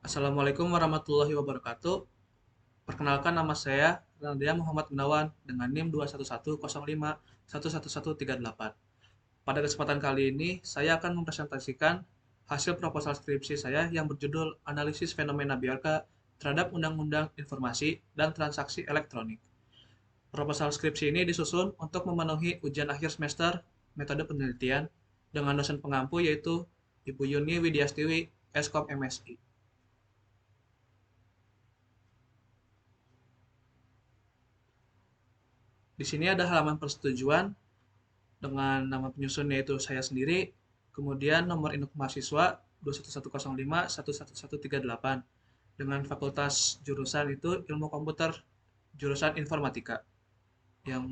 Assalamualaikum warahmatullahi wabarakatuh. Perkenalkan nama saya Randia Muhammad Gunawan dengan NIM 21105111138. Pada kesempatan kali ini, saya akan mempresentasikan hasil proposal skripsi saya yang berjudul Analisis Fenomena Biorka terhadap Undang-Undang Informasi dan Transaksi Elektronik. Proposal skripsi ini disusun untuk memenuhi ujian akhir semester metode penelitian dengan dosen pengampu yaitu Ibu Yuni Widyastiwi, Eskom MSI. Di sini ada halaman persetujuan dengan nama penyusun yaitu saya sendiri, kemudian nomor induk mahasiswa 21105 11138 dengan fakultas jurusan itu ilmu komputer jurusan informatika yang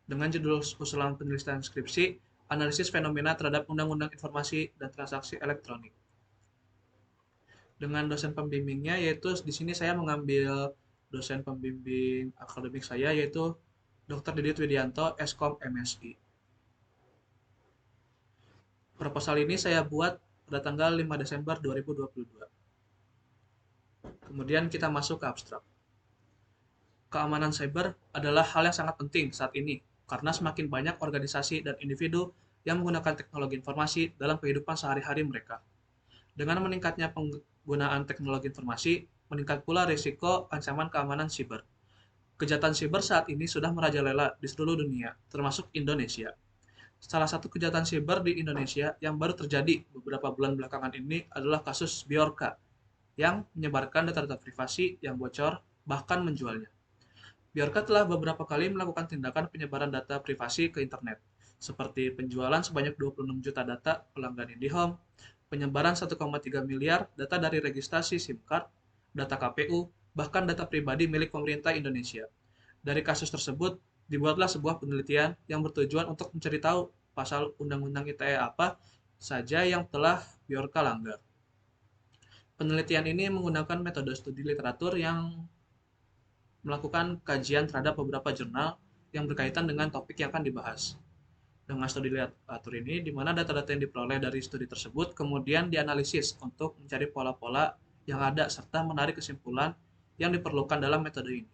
dengan judul usulan penelitian skripsi analisis fenomena terhadap undang-undang informasi dan transaksi elektronik. Dengan dosen pembimbingnya yaitu di sini saya mengambil dosen pembimbing akademik saya yaitu Dr. Didit Widianto, Eskom MSI. Proposal ini saya buat pada tanggal 5 Desember 2022. Kemudian kita masuk ke abstrak. Keamanan cyber adalah hal yang sangat penting saat ini karena semakin banyak organisasi dan individu yang menggunakan teknologi informasi dalam kehidupan sehari-hari mereka. Dengan meningkatnya penggunaan teknologi informasi, meningkat pula risiko ancaman keamanan siber. Kejahatan siber saat ini sudah merajalela di seluruh dunia, termasuk Indonesia. Salah satu kejahatan siber di Indonesia yang baru terjadi beberapa bulan belakangan ini adalah kasus Bjorka yang menyebarkan data-data privasi yang bocor, bahkan menjualnya. Bjorka telah beberapa kali melakukan tindakan penyebaran data privasi ke internet, seperti penjualan sebanyak 26 juta data pelanggan IndiHome, penyebaran 1,3 miliar data dari registrasi SIM card, data KPU, bahkan data pribadi milik pemerintah Indonesia. Dari kasus tersebut, dibuatlah sebuah penelitian yang bertujuan untuk mencari tahu pasal Undang-Undang ITE apa saja yang telah Bjorka langgar. Penelitian ini menggunakan metode studi literatur yang melakukan kajian terhadap beberapa jurnal yang berkaitan dengan topik yang akan dibahas. Dengan studi literatur ini, di mana data-data yang diperoleh dari studi tersebut kemudian dianalisis untuk mencari pola-pola yang ada serta menarik kesimpulan yang diperlukan dalam metode ini.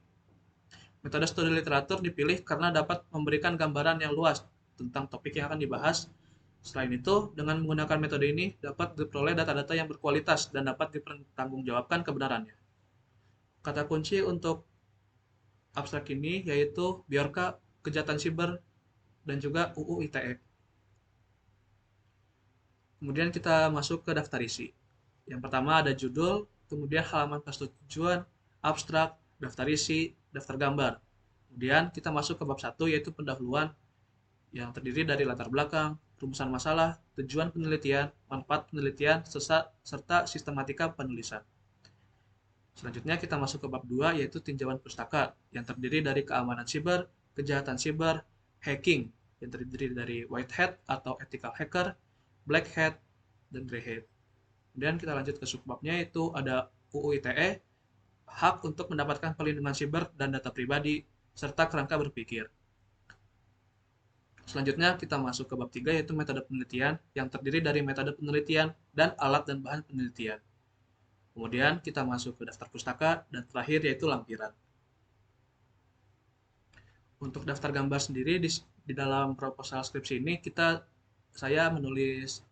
Metode studi literatur dipilih karena dapat memberikan gambaran yang luas tentang topik yang akan dibahas. Selain itu, dengan menggunakan metode ini dapat diperoleh data-data yang berkualitas dan dapat dipertanggungjawabkan kebenarannya. Kata kunci untuk abstrak ini yaitu Bjorka, kejahatan siber, dan juga UU ITE. Kemudian kita masuk ke daftar isi. Yang pertama ada judul, kemudian halaman persetujuan, abstrak, daftar isi, daftar gambar. Kemudian kita masuk ke bab 1 yaitu pendahuluan yang terdiri dari latar belakang, rumusan masalah, tujuan penelitian, manfaat penelitian, serta sistematika penulisan. Selanjutnya kita masuk ke bab 2 yaitu tinjauan pustaka yang terdiri dari keamanan siber, kejahatan siber, hacking yang terdiri dari white hat atau ethical hacker, black hat, dan grey hat. Kemudian kita lanjut ke subbabnya yaitu ada UU ITE, hak untuk mendapatkan perlindungan siber dan data pribadi, serta kerangka berpikir. Selanjutnya kita masuk ke bab 3 yaitu metode penelitian yang terdiri dari metode penelitian dan alat dan bahan penelitian. Kemudian kita masuk ke daftar pustaka dan terakhir yaitu lampiran. Untuk daftar gambar sendiri di dalam proposal skripsi ini saya menulis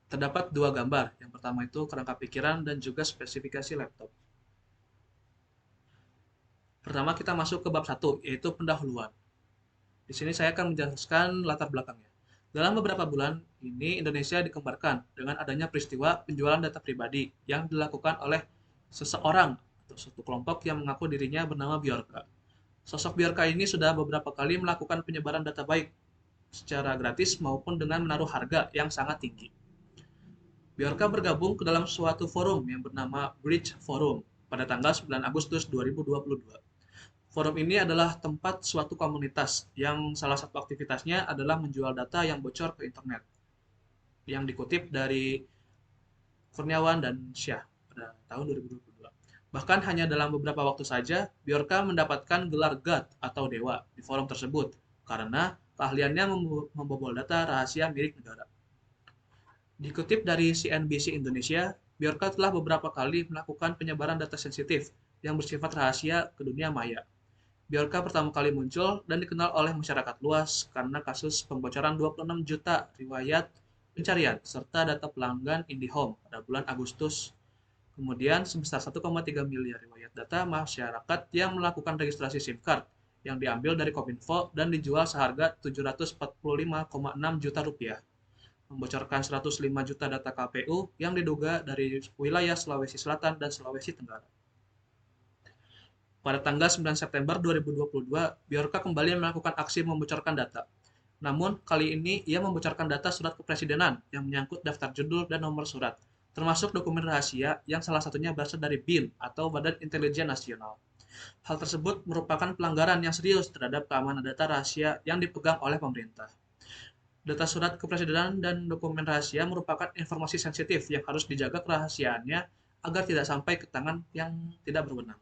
terdapat dua gambar. Yang pertama itu kerangka pikiran dan juga spesifikasi laptop. Pertama kita masuk ke bab 1 yaitu pendahuluan. Di sini saya akan menjelaskan latar belakangnya. Dalam beberapa bulan ini Indonesia dikembarkan dengan adanya peristiwa penjualan data pribadi yang dilakukan oleh seseorang atau suatu kelompok yang mengaku dirinya bernama Bjorka. Sosok Bjorka ini sudah beberapa kali melakukan penyebaran data baik secara gratis maupun dengan menaruh harga yang sangat tinggi. Bjorka bergabung ke dalam suatu forum yang bernama Bridge Forum pada tanggal 9 Agustus 2022. Forum ini adalah tempat suatu komunitas yang salah satu aktivitasnya adalah menjual data yang bocor ke internet. Yang dikutip dari Kurniawan dan Syah pada tahun 2022. Bahkan hanya dalam beberapa waktu saja, Bjorka mendapatkan gelar God atau Dewa di forum tersebut karena keahliannya membobol data rahasia milik negara. Dikutip dari CNBC Indonesia, Bjorka telah beberapa kali melakukan penyebaran data sensitif yang bersifat rahasia ke dunia maya. Bjorka pertama kali muncul dan dikenal oleh masyarakat luas karena kasus pembocoran 26 juta riwayat pencarian serta data pelanggan IndiHome pada bulan Agustus. Kemudian sebesar 1,3 miliar riwayat data masyarakat yang melakukan registrasi SIM card yang diambil dari Kominfo dan dijual seharga 745,6 juta rupiah, membocorkan 105 juta data KPU yang diduga dari wilayah Sulawesi Selatan dan Sulawesi Tenggara. Pada tanggal 9 September 2022, Bjorka kembali melakukan aksi membocorkan data. Namun, kali ini ia membocorkan data surat kepresidenan yang menyangkut daftar judul dan nomor surat, termasuk dokumen rahasia yang salah satunya berasal dari BIN atau Badan Intelijen Nasional. Hal tersebut merupakan pelanggaran yang serius terhadap keamanan data rahasia yang dipegang oleh pemerintah. Data surat kepresidenan dan dokumen rahasia merupakan informasi sensitif yang harus dijaga kerahasiaannya agar tidak sampai ke tangan yang tidak berwenang.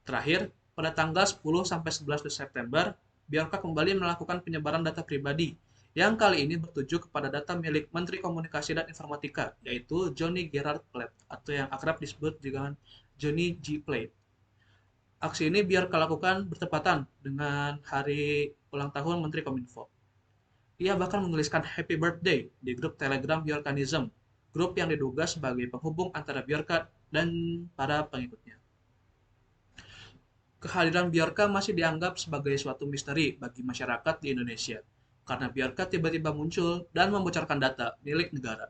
Terakhir, pada tanggal 10 sampai 11 September, Bjorka kembali melakukan penyebaran data pribadi yang kali ini bertuju kepada data milik Menteri Komunikasi dan Informatika, yaitu Johnny Gerard Plate atau yang akrab disebut dengan Johnny G. Plate. Aksi ini Bjorka lakukan bertepatan dengan hari ulang tahun Menteri Kominfo. Ia bahkan menuliskan Happy Birthday di grup Telegram Bjorkanism, grup yang diduga sebagai penghubung antara Bjorka dan para pengikutnya. Kehadiran Bjorka masih dianggap sebagai suatu misteri bagi masyarakat di Indonesia, karena Bjorka tiba-tiba muncul dan membocorkan data milik negara.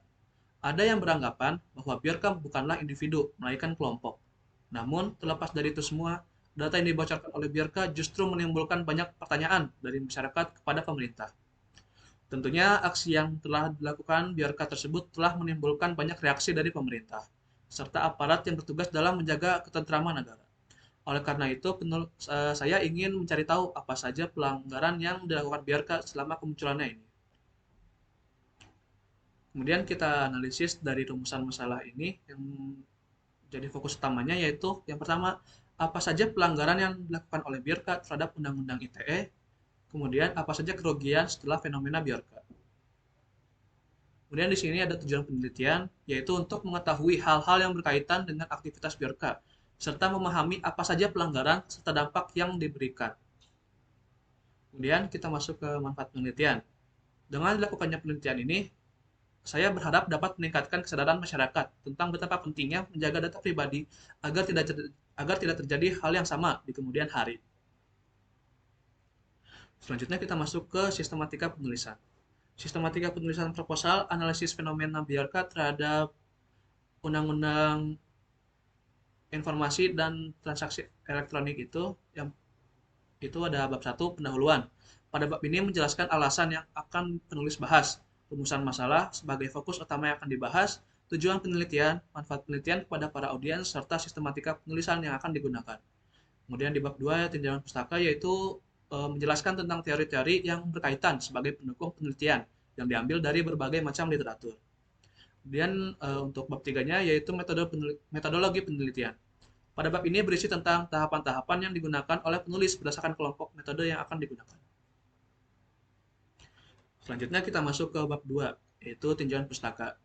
Ada yang beranggapan bahwa Bjorka bukanlah individu, melainkan kelompok. Namun, terlepas dari itu semua, data yang dibocorkan oleh Bjorka justru menimbulkan banyak pertanyaan dari masyarakat kepada pemerintah. Tentunya aksi yang telah dilakukan Bjorka tersebut telah menimbulkan banyak reaksi dari pemerintah, serta aparat yang bertugas dalam menjaga ketentraman negara. Oleh karena itu, saya ingin mencari tahu apa saja pelanggaran yang dilakukan Bjorka selama kemunculannya ini. Kemudian kita analisis dari rumusan masalah ini yang jadi fokus utamanya yaitu yang pertama, apa saja pelanggaran yang dilakukan oleh Bjorka terhadap Undang-Undang ITE, kemudian apa saja kerugian setelah fenomena Bjorka. Kemudian di sini ada tujuan penelitian, yaitu untuk mengetahui hal-hal yang berkaitan dengan aktivitas Bjorka, serta memahami apa saja pelanggaran serta dampak yang diberikan. Kemudian kita masuk ke manfaat penelitian. Dengan dilakukannya penelitian ini, saya berharap dapat meningkatkan kesadaran masyarakat tentang betapa pentingnya menjaga data pribadi agar tidak terjadi hal yang sama di kemudian hari. Selanjutnya kita masuk ke sistematika penulisan. Sistematika penulisan proposal analisis fenomena Bjorka terhadap undang-undang informasi dan transaksi elektronik yang itu ada bab 1 pendahuluan. Pada bab ini menjelaskan alasan yang akan penulis bahas, rumusan masalah sebagai fokus utama yang akan dibahas, tujuan penelitian, manfaat penelitian kepada para audiens, serta sistematika penulisan yang akan digunakan. Kemudian di bab 2 tinjauan pustaka yaitu menjelaskan tentang teori-teori yang berkaitan sebagai pendukung penelitian yang diambil dari berbagai macam literatur. Kemudian untuk bab 3-nya yaitu metodologi penelitian. Pada bab ini berisi tentang tahapan-tahapan yang digunakan oleh penulis berdasarkan kelompok metode yang akan digunakan. Selanjutnya kita masuk ke bab 2, yaitu tinjauan pustaka.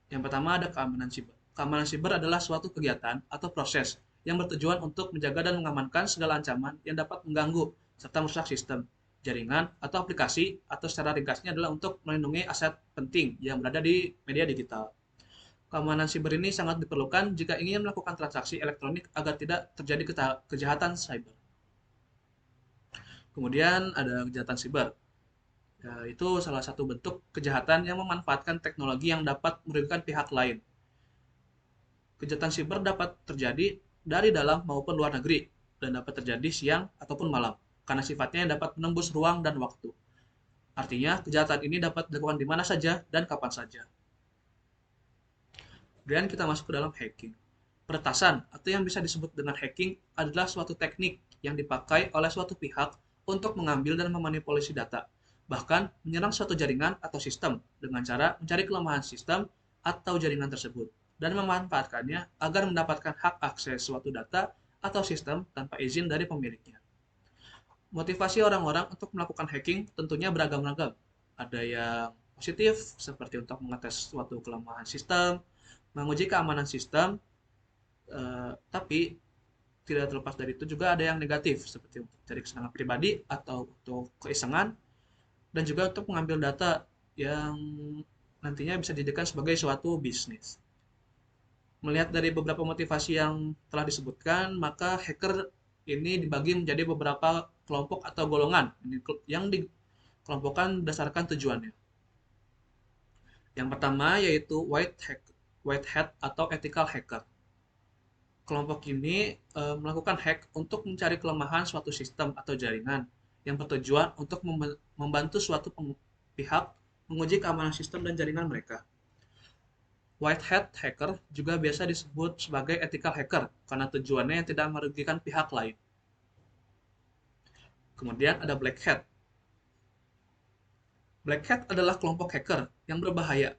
Yang pertama ada keamanan siber. Keamanan siber adalah suatu kegiatan atau proses yang bertujuan untuk menjaga dan mengamankan segala ancaman yang dapat mengganggu serta merusak sistem, jaringan, atau aplikasi, atau secara ringkasnya adalah untuk melindungi aset penting yang berada di media digital. Keamanan siber ini sangat diperlukan jika ingin melakukan transaksi elektronik agar tidak terjadi kejahatan cyber. Kemudian ada kejahatan siber. Ya, itu salah satu bentuk kejahatan yang memanfaatkan teknologi yang dapat merugikan pihak lain. Kejahatan siber dapat terjadi dari dalam maupun luar negeri dan dapat terjadi siang ataupun malam karena sifatnya dapat menembus ruang dan waktu. Artinya, kejahatan ini dapat dilakukan di mana saja dan kapan saja. Kemudian kita masuk ke dalam hacking. Peretasan atau yang bisa disebut dengan hacking adalah suatu teknik yang dipakai oleh suatu pihak untuk mengambil dan memanipulasi data, bahkan menyerang suatu jaringan atau sistem dengan cara mencari kelemahan sistem atau jaringan tersebut dan memanfaatkannya agar mendapatkan hak akses suatu data atau sistem tanpa izin dari pemiliknya. Motivasi orang-orang untuk melakukan hacking tentunya beragam-ragam. Ada yang positif seperti untuk mengetes suatu kelemahan sistem, menguji keamanan sistem, tapi tidak terlepas dari itu juga ada yang negatif seperti untuk cari kesenangan pribadi atau untuk keisengan dan juga untuk mengambil data yang nantinya bisa dijadikan sebagai suatu bisnis. Melihat dari beberapa motivasi yang telah disebutkan, maka hacker ini dibagi menjadi beberapa kelompok atau golongan yang dikelompokkan berdasarkan tujuannya. Yang pertama yaitu white hat atau ethical hacker. Kelompok ini melakukan hack untuk mencari kelemahan suatu sistem atau jaringan yang bertujuan untuk membantu suatu pihak menguji keamanan sistem dan jaringan mereka. White hat hacker juga biasa disebut sebagai ethical hacker karena tujuannya yang tidak merugikan pihak lain. Kemudian ada black hat. Black hat adalah kelompok hacker yang berbahaya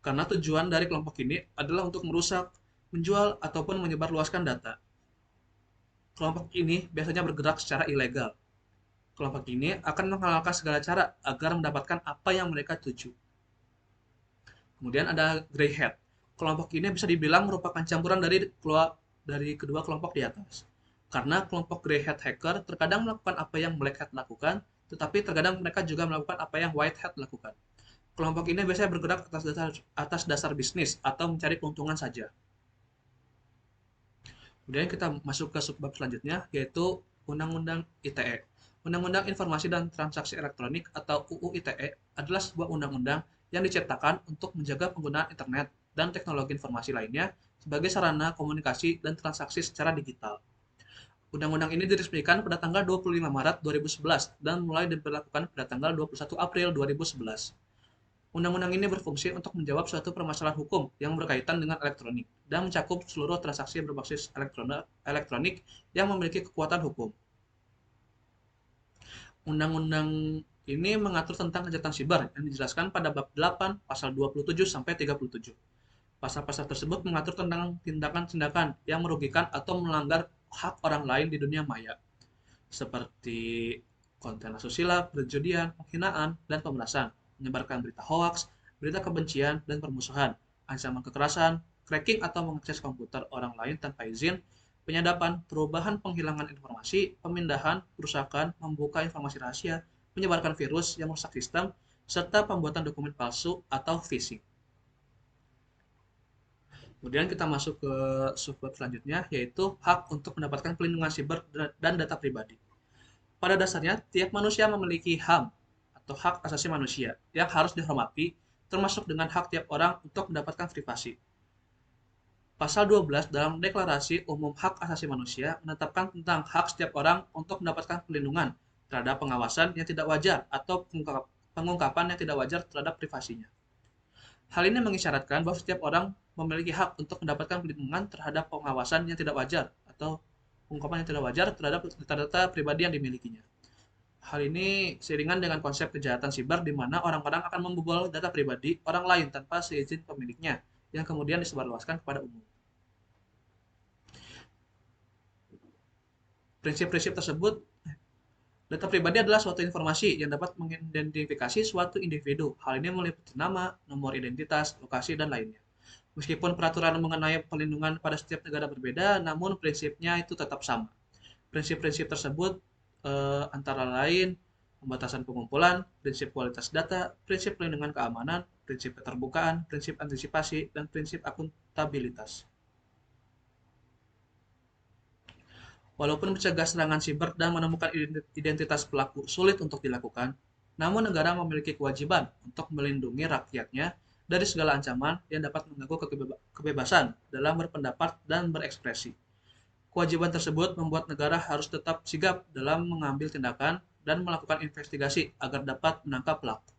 karena tujuan dari kelompok ini adalah untuk merusak, menjual, ataupun menyebarluaskan data. Kelompok ini biasanya bergerak secara ilegal. Kelompok ini akan menghalalkan segala cara agar mendapatkan apa yang mereka tuju. Kemudian ada grey hat. Kelompok ini bisa dibilang merupakan campuran dari kedua kelompok di atas. Karena kelompok grey hat hacker terkadang melakukan apa yang black hat lakukan, tetapi terkadang mereka juga melakukan apa yang white hat lakukan. Kelompok ini biasanya bergerak atas dasar bisnis atau mencari keuntungan saja. Kemudian kita masuk ke subbab selanjutnya, yaitu Undang-Undang ITE. Undang-Undang Informasi dan Transaksi Elektronik atau UU ITE adalah sebuah undang-undang yang diciptakan untuk menjaga penggunaan internet dan teknologi informasi lainnya sebagai sarana komunikasi dan transaksi secara digital. Undang-undang ini diresmikan pada tanggal 25 Maret 2011 dan mulai diberlakukan pada tanggal 21 April 2011. Undang-undang ini berfungsi untuk menjawab suatu permasalahan hukum yang berkaitan dengan elektronik dan mencakup seluruh transaksi berbasis elektronik yang memiliki kekuatan hukum. Undang-undang ini mengatur tentang kejahatan siber yang dijelaskan pada bab 8 pasal 27 sampai 37. Pasal-pasal tersebut mengatur tentang tindakan-tindakan yang merugikan atau melanggar hak orang lain di dunia maya, seperti konten asusila, perjudian, penghinaan, dan pemerasan, menyebarkan berita hoaks, berita kebencian, dan permusuhan, ancaman kekerasan, cracking atau mengakses komputer orang lain tanpa izin, penyadapan, perubahan penghilangan informasi, pemindahan, perusakan, membuka informasi rahasia, menyebarkan virus yang merusak sistem, serta pembuatan dokumen palsu atau phishing. Kemudian kita masuk ke subbab selanjutnya, yaitu hak untuk mendapatkan pelindungan siber dan data pribadi. Pada dasarnya, tiap manusia memiliki HAM atau hak asasi manusia yang harus dihormati, termasuk dengan hak tiap orang untuk mendapatkan privasi. Pasal 12 dalam Deklarasi Umum Hak Asasi Manusia menetapkan tentang hak setiap orang untuk mendapatkan perlindungan terhadap pengawasan yang tidak wajar atau pengungkapan yang tidak wajar terhadap privasinya. Hal ini mengisyaratkan bahwa setiap orang memiliki hak untuk mendapatkan perlindungan terhadap pengawasan yang tidak wajar atau pengungkapan yang tidak wajar terhadap data-data pribadi yang dimilikinya. Hal ini seiringan dengan konsep kejahatan siber di mana orang-orang akan membobol data pribadi orang lain tanpa seizin pemiliknya, yang kemudian disebarluaskan kepada umum. Prinsip-prinsip tersebut, data pribadi adalah suatu informasi yang dapat mengidentifikasi suatu individu. Hal ini meliputi nama, nomor identitas, lokasi, dan lainnya. Meskipun peraturan mengenai perlindungan pada setiap negara berbeda, namun prinsipnya itu tetap sama. Prinsip-prinsip tersebut antara lain pembatasan pengumpulan, prinsip kualitas data, prinsip perlindungan keamanan, prinsip keterbukaan, prinsip antisipasi, dan prinsip akuntabilitas. Walaupun mencegah serangan siber dan menemukan identitas pelaku sulit untuk dilakukan, namun negara memiliki kewajiban untuk melindungi rakyatnya dari segala ancaman yang dapat mengganggu kebebasan dalam berpendapat dan berekspresi. Kewajiban tersebut membuat negara harus tetap sigap dalam mengambil tindakan dan melakukan investigasi agar dapat menangkap pelaku.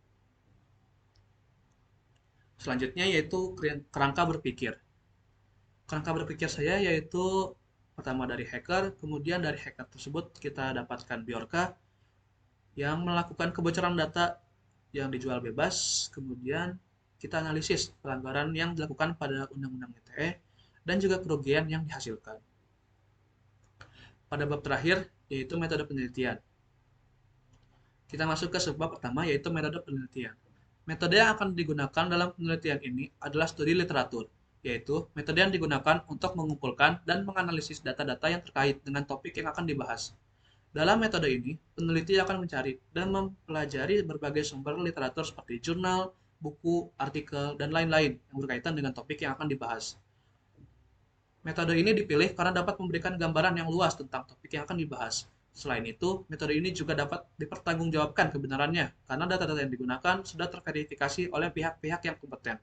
Selanjutnya yaitu kerangka berpikir. Kerangka berpikir saya yaitu pertama dari hacker, kemudian dari hacker tersebut kita dapatkan Bjorka yang melakukan kebocoran data yang dijual bebas, kemudian kita analisis pelanggaran yang dilakukan pada Undang-Undang ITE dan juga kerugian yang dihasilkan. Pada bab terakhir yaitu metode penelitian. Kita masuk ke subbab pertama yaitu metode penelitian. Metode yang akan digunakan dalam penelitian ini adalah studi literatur, yaitu metode yang digunakan untuk mengumpulkan dan menganalisis data-data yang terkait dengan topik yang akan dibahas. Dalam metode ini, peneliti akan mencari dan mempelajari berbagai sumber literatur seperti jurnal, buku, artikel, dan lain-lain yang berkaitan dengan topik yang akan dibahas. Metode ini dipilih karena dapat memberikan gambaran yang luas tentang topik yang akan dibahas. Selain itu, metode ini juga dapat dipertanggungjawabkan kebenarannya karena data-data yang digunakan sudah terverifikasi oleh pihak-pihak yang kompeten.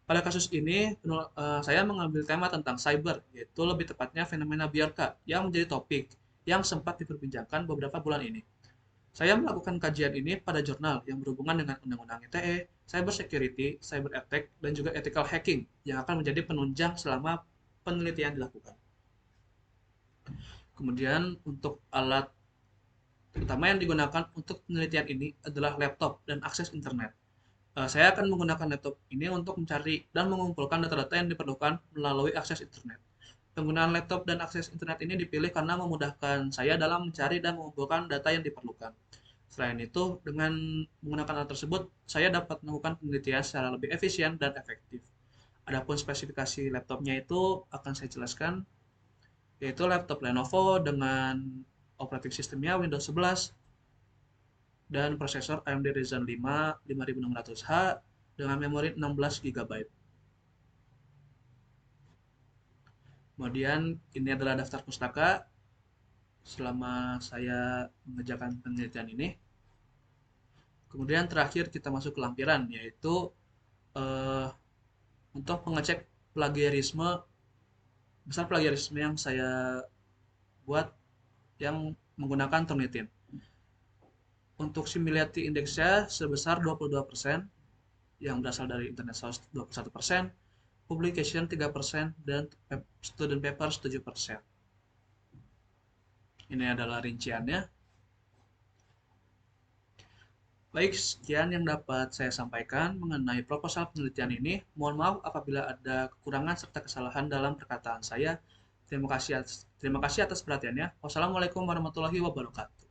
Pada kasus ini, saya mengambil tema tentang cyber, yaitu lebih tepatnya fenomena Bjorka, yang menjadi topik yang sempat diperbincangkan beberapa bulan ini. Saya melakukan kajian ini pada jurnal yang berhubungan dengan Undang-Undang ITE, Cyber Security, Cyber Attack, dan juga Ethical Hacking yang akan menjadi penunjang selama penelitian dilakukan. Kemudian untuk alat utama yang digunakan untuk penelitian ini adalah laptop dan akses internet. Saya akan menggunakan laptop ini untuk mencari dan mengumpulkan data-data yang diperlukan melalui akses internet. Penggunaan laptop dan akses internet ini dipilih karena memudahkan saya dalam mencari dan mengumpulkan data yang diperlukan. Selain itu, dengan menggunakan alat tersebut, saya dapat melakukan penelitian secara lebih efisien dan efektif. Adapun spesifikasi laptopnya itu akan saya jelaskan, yaitu laptop Lenovo dengan operating sistemnya Windows 11 dan prosesor AMD Ryzen 5 5600H dengan memori 16 GB. Kemudian ini adalah daftar pustaka selama saya mengerjakan penelitian ini. Kemudian terakhir kita masuk ke lampiran, yaitu eh, untuk mengecek plagiarisme, besar plagiarisme yang saya buat yang menggunakan Turnitin. Untuk similarity indeksnya sebesar 22%, yang berasal dari internet source 21%, publication 3%, dan student paper 7%. Ini adalah rinciannya. Baik, sekian yang dapat saya sampaikan mengenai proposal penelitian ini. Mohon maaf apabila ada kekurangan serta kesalahan dalam perkataan saya. Terima kasih atas perhatiannya. Wassalamualaikum warahmatullahi wabarakatuh.